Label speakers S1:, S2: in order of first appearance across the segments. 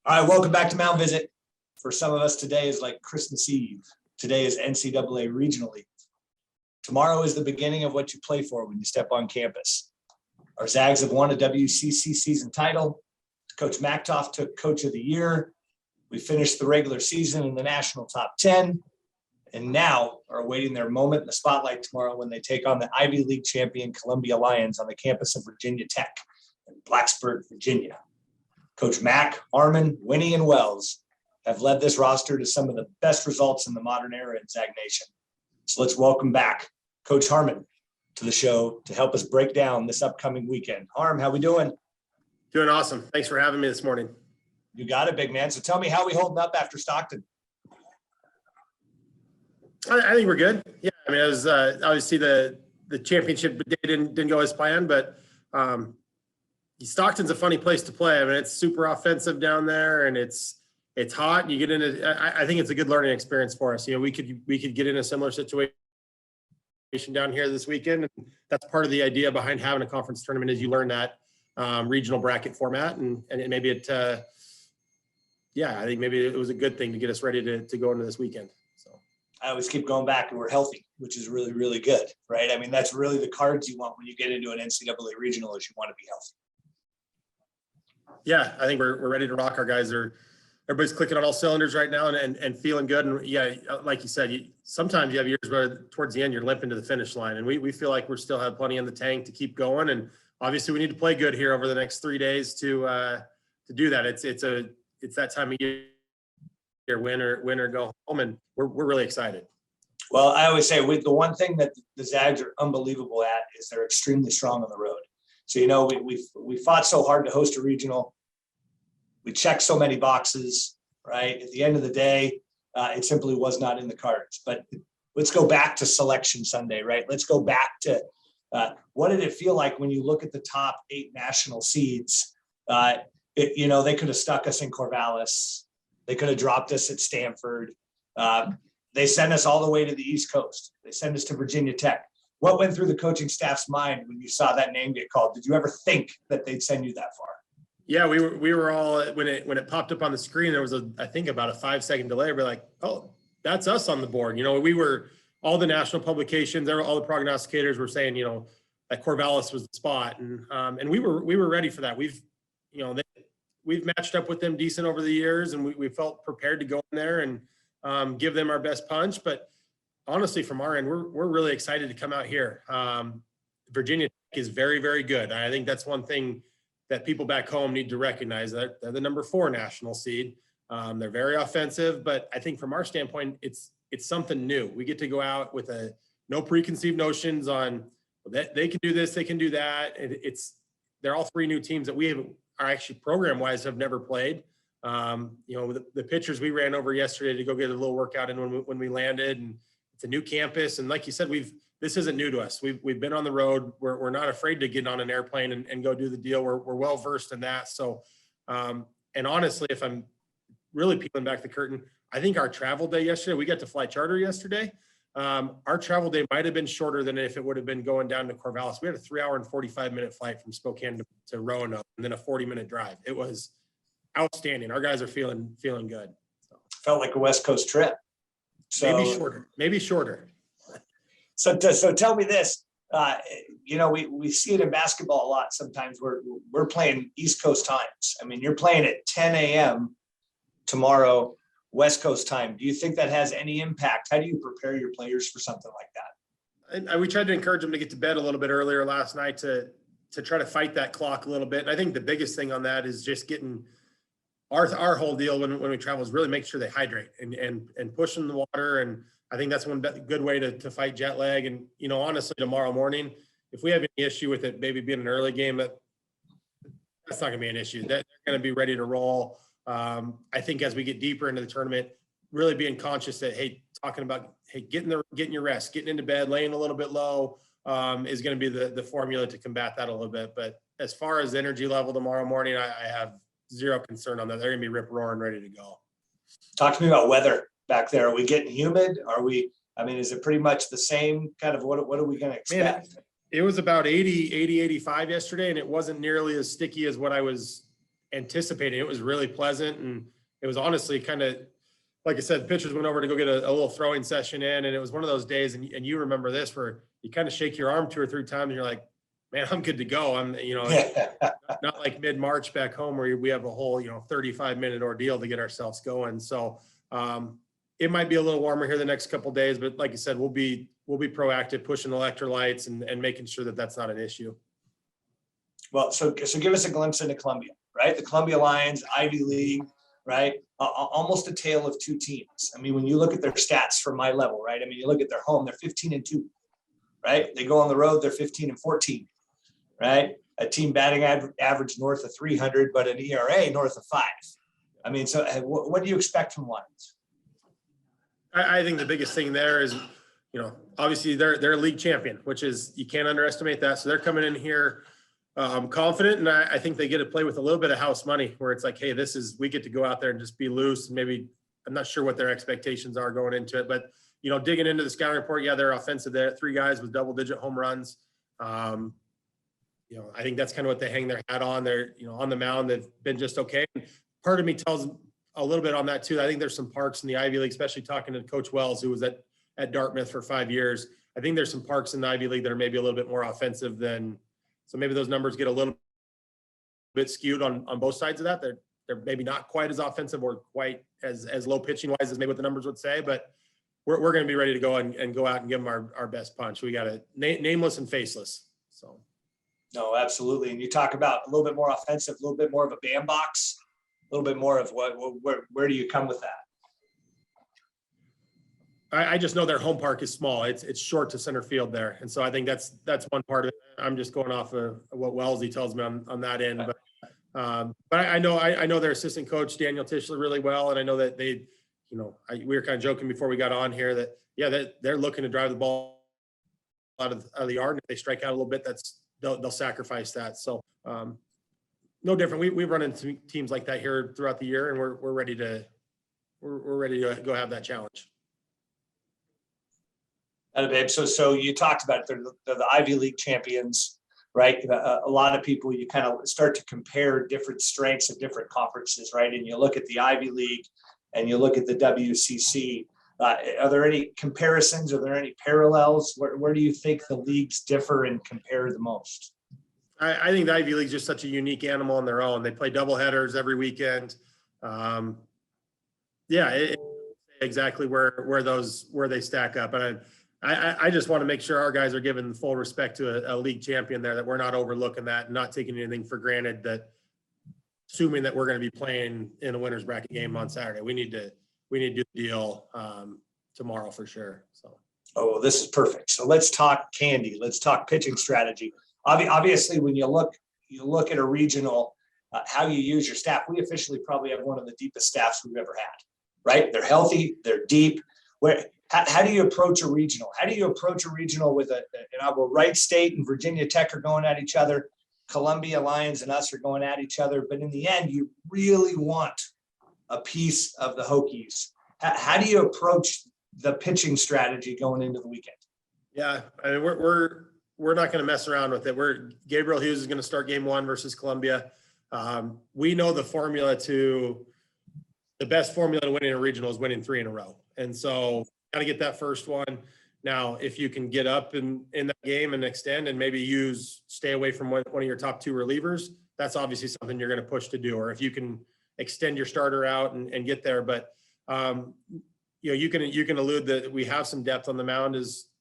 S1: All right, welcome back to Mound Visit. For some of us, today is like Christmas Eve. Today is NCAA Regional League. Tomorrow is the beginning of what you play for when you step on campus. Our Zags have won a WCC season title. Coach Mactoff took Coach of the Year. We finished the regular season in the national top 10, and now are awaiting their moment in the spotlight tomorrow when they take on the Ivy League champion Columbia Lions on the campus of Virginia Tech in Blacksburg, Virginia. Coach Mack, Harmon, Winnie, and Wells have led this roster to some of the best results in the modern era in Zag Nation. So let's welcome back Coach Harmon to the show to help us break down this upcoming weekend. Harm, how we doing?
S2: Doing awesome. Thanks for having me this morning.
S1: You got it, big man. So tell me how we holding up after Stockton.
S2: I think we're good. Yeah, I mean, it was obviously the championship day didn't go as planned, but Stockton's a funny place to play. I mean, it's super offensive down there, and it's hot. You get into. I think it's a good learning experience for us. You know, we could get in a similar situation down here this weekend, and that's part of the idea behind having a conference tournament is you learn that regional bracket format, and maybe it. I think maybe it was a good thing to get us ready to go into this weekend. So
S1: I always keep going back, and we're healthy, which is really, really good, right? I mean, that's really the cards you want when you get into an NCAA regional is you want to be healthy.
S2: Yeah, I think we're ready to rock. Everybody's clicking on all cylinders right now and feeling good. And yeah, like you said, sometimes you have years where towards the end you're limping to the finish line, and we feel like we still have plenty in the tank to keep going. And obviously we need to play good here over the next 3 days to do that. It's that time of year, win or go home, and we're really excited.
S1: Well, I always say the one thing that the Zags are unbelievable at is they're extremely strong on the road. So, you know, we fought so hard to host a regional. We checked so many boxes, right? At the end of the day, it simply was not in the cards. But let's go back to Selection Sunday, right? Let's go back to what did it feel like when you look at the top 8 national seeds? They could have stuck us in Corvallis. They could have dropped us at Stanford. They sent us all the way to the East Coast. They sent us to Virginia Tech. What went through the coaching staff's mind when you saw that name get called? Did you ever think that they'd send you that far?
S2: Yeah, we were all when it popped up on the screen. There was I think about a 5-second delay. We're like, oh, that's us on the board. You know, we were all the national publications, all the prognosticators were saying, you know, that Corvallis was the spot, and we were ready for that. We've matched up with them decent over the years, and we felt prepared to go in there and give them our best punch. But honestly, from our end, we're really excited to come out here. Virginia Tech is very, very good. I think that's one thing that people back home need to recognize, that they're the number 4 national seed. They're very offensive, but I think from our standpoint, it's something new. We get to go out with no preconceived notions on that they can do this, they can do that. They're all 3 new teams that we are actually program-wise have never played. The pitchers we ran over yesterday to go get a little workout in when we landed, and it's a new campus. And like you said, this isn't new to us. We've been on the road. We're not afraid to get on an airplane and go do the deal. We're well versed in that. So, and honestly, if I'm really peeling back the curtain, I think our travel day yesterday, we got to fly charter yesterday. Our travel day might have been shorter than if it would have been going down to Corvallis. We had a 3-hour and 45-minute flight from Spokane to Roanoke, and then a 40-minute drive. It was outstanding. Our guys are feeling good. So.
S1: Felt like a West Coast trip. So,
S2: maybe shorter.
S1: So tell me this, we see it in basketball a lot. Sometimes we're playing East Coast times. I mean, you're playing at 10 a.m. tomorrow, West Coast time. Do you think that has any impact? How do you prepare your players for something like that?
S2: And we tried to encourage them to get to bed a little bit earlier last night to try to fight that clock a little bit. And I think the biggest thing on that is just getting our whole deal when we travel is really make sure they hydrate and push in the water. And I think that's one good way to fight jet lag. And, honestly, tomorrow morning, if we have any issue with it, maybe being an early game, that's not going to be an issue. They're going to be ready to roll. I think as we get deeper into the tournament, really being conscious that, getting your rest, getting into bed, laying a little bit low is going to be the formula to combat that a little bit. But as far as energy level tomorrow morning, I have zero concern on that. They're going to be rip roaring, ready to go.
S1: Talk to me about weather back there. Are we getting humid? Is it pretty much the same kind of what are we going to expect?
S2: It was about 85 yesterday, and it wasn't nearly as sticky as what I was anticipating. It was really pleasant, and it was honestly kind of, like I said, the pitchers went over to go get a little throwing session in, and it was one of those days, and you remember this, where you kind of shake your arm 2 or 3 times, and you're like, man, I'm good to go. I'm, not like mid-March back home where we have a whole, 35-minute ordeal to get ourselves going. So it might be a little warmer here the next couple of days, but like you said, we'll be proactive, pushing electrolytes and making sure that that's not an issue.
S1: Well, so give us a glimpse into Columbia, right? The Columbia Lions, Ivy League, right? Almost a tale of 2 teams. I mean, when you look at their stats from my level, right? I mean, you look at their home, they're 15-2, right? They go on the road, they're 15-14, right? A team batting average north of 300, but an ERA north of 5. I mean, so what do you expect from Lions?
S2: I think the biggest thing there is, obviously they're a league champion, which is, you can't underestimate that. So they're coming in here confident, and I think they get to play with a little bit of house money, where it's like, hey, we get to go out there and just be loose. And maybe, I'm not sure what their expectations are going into it, but digging into the scouting report, yeah, they're offensive. There, 3 guys with double-digit home runs. I think that's kind of what they hang their hat on. They're, on the mound, they've been just okay. And part of me tells a little bit on that too. I think there's some parks in the Ivy League, especially talking to Coach Wells, who was at Dartmouth for 5 years. I think there's some parks in the Ivy League that are maybe a little bit more offensive than, so maybe those numbers get a little bit skewed on both sides of that. They're maybe not quite as offensive or quite as low pitching wise as maybe what the numbers would say, but we're going to be ready to go and go out and give them our best punch. We got a nameless and faceless. So.
S1: No, absolutely. And you talk about a little bit more offensive, a little bit more of a bandbox, a little bit more of where do you come with that?
S2: I just know their home park is small. It's short to center field there. And so I think that's one part of it. I'm just going off of what Wellesley tells me on that end. But I know their assistant coach, Daniel Tischler, really well. And I know that we were kind of joking before we got on here that, yeah, they're looking to drive the ball out of the yard. And if they strike out a little bit, they'll sacrifice that. So no different. We've run into teams like that here throughout the year, and we're ready to go have that challenge.
S1: Babe. So you talked about it. They're the Ivy League champions, right? A lot of people, you kind of start to compare different strengths of different conferences, right? And you look at the Ivy League and you look at the WCC. Are there any comparisons? Are there any parallels? Where do you think the leagues differ and compare the most?
S2: I think the Ivy League is just such a unique animal on their own. They play doubleheaders every weekend. Exactly where they stack up. And I just want to make sure our guys are given full respect to a league champion there, that we're not overlooking that and not taking anything for granted, that assuming that we're going to be playing in a winner's bracket game on Saturday, we need to do the deal tomorrow for sure. So.
S1: Oh, this is perfect. So let's talk candy. Let's talk pitching strategy. Obviously, when you look at a regional, how you use your staff, we officially probably have one of the deepest staffs we've ever had, right? They're healthy, they're deep. How do you approach a regional? How do you approach a regional with Wright State and Virginia Tech are going at each other, Columbia Lions and us are going at each other, but in the end, you really want a piece of the Hokies. How do you approach the pitching strategy going into the weekend?
S2: Yeah, I mean, we're not going to mess around with it. Gabriel Hughes is going to start game 1 versus Columbia. We know the best formula to winning a regional is winning 3 in a row. And so got to get that first one. Now, if you can get up in that game and extend and maybe stay away from one of your top 2 relievers, that's obviously something you're going to push to do. Or if you can extend your starter out and get there. But, you can allude that we have some depth on the mound.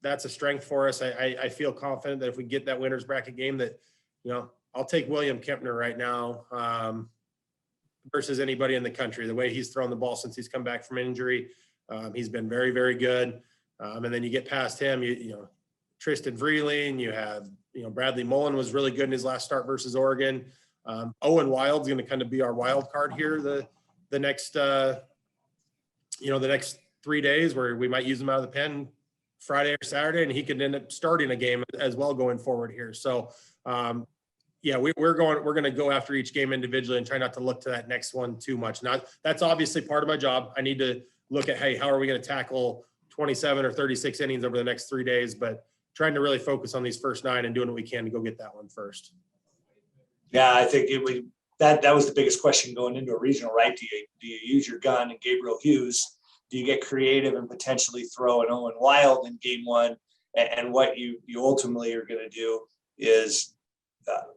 S2: That's a strength for us. I feel confident that if we get that winner's bracket game that, I'll take William Kempner right now versus anybody in the country. The way he's thrown the ball since he's come back from injury, he's been very, very good. And then you get past him, Tristan Vreeling, you have, Bradley Mullen was really good in his last start versus Oregon. Owen Wild's going to kind of be our wild card here the next 3 days, where we might use him out of the pen Friday or Saturday, and he could end up starting a game as well going forward here. So, we're going to go after each game individually and try not to look to that next one too much. Now, that's obviously part of my job. I need to look at, hey, how are we going to tackle 27 or 36 innings over the next 3 days, but trying to really focus on these first 9 and doing what we can to go get that one first.
S1: Yeah, I think that was the biggest question going into a regional, right? Do you use your gun and Gabriel Hughes? Do you get creative and potentially throw an Owen Wild in game one? And what you ultimately are going to do is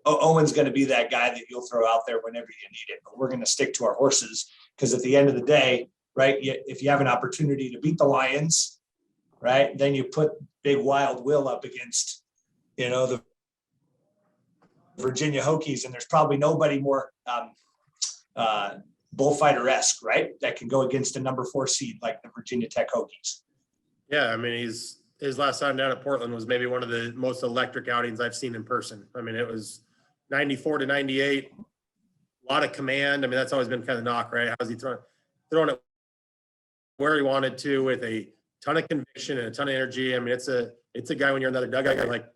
S1: Owen's going to be that guy that you'll throw out there whenever you need it. But we're going to stick to our horses, because at the end of the day, right, if you have an opportunity to beat the Lions, right, then you put big Wild Will up against, the Virginia Hokies, and there's probably nobody more bullfighter-esque, right, that can go against a number 4 seed like the Virginia Tech Hokies.
S2: Yeah, I mean, his last time down at Portland was maybe one of the most electric outings I've seen in person. I mean, it was 94-98, a lot of command. I mean, that's always been kind of knock, right? How's he throwing it where he wanted to, with a ton of conviction and a ton of energy. I mean, it's a guy when you're in another dugout, you're like,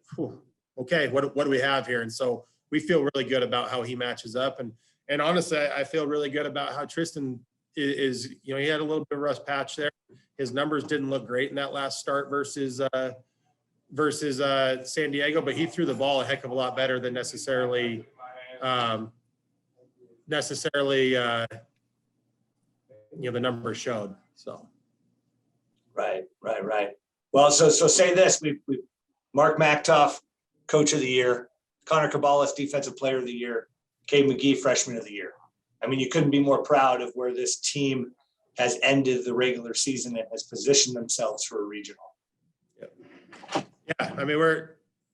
S2: okay, what do we have here? And so we feel really good about how he matches up. And honestly, I feel really good about how Tristan is, he had a little bit of rust patch there. His numbers didn't look great in that last start versus San Diego, but he threw the ball a heck of a lot better than necessarily the numbers showed. So.
S1: Right. Well, so say this, we Mark Mactoff, Coach of the Year, Connor Caballas, Defensive Player of the Year, Cade McGee, Freshman of the Year. I mean, you couldn't be more proud of where this team has ended the regular season and has positioned themselves for a regional.
S2: Yeah, I mean,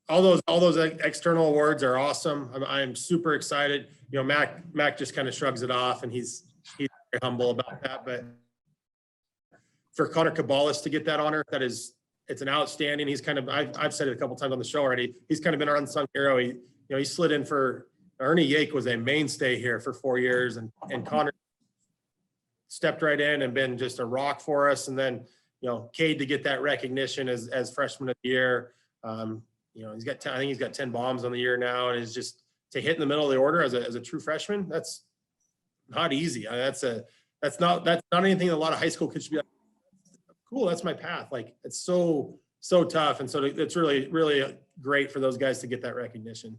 S2: all those external awards are awesome. I'm super excited. Mac just kind of shrugs it off, and he's very humble about that. But for Connor Caballas to get that honor, it's an outstanding. He's kind of, I've said it a couple times on the show already, he's kind of been our unsung hero. He slid in for Ernie Yake, was a mainstay here for 4 years, and Connor stepped right in and been just a rock for us. And then, Cade to get that recognition as Freshman of the Year. He's got I think he's got 10 bombs on the year now, and is just to hit in the middle of the order as a true freshman. That's not easy. That's not anything that a lot of high school kids should be like, cool, that's my path. Like, it's so tough. And so it's really, really great for those guys to get that recognition.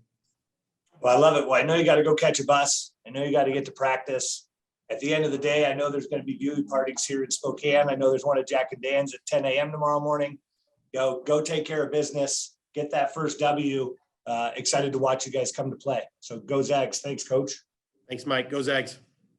S1: Well, I love it. Well, I know you got to go catch a bus. I know you got to get to practice. At the end of the day, I know there's going to be viewing parties here in Spokane. I know there's one at Jack and Dan's at 10 a.m. tomorrow morning. Go take care of business. Get that first W. Excited to watch you guys come to play. So go Zags. Thanks, Coach.
S2: Thanks, Mike. Go Zags.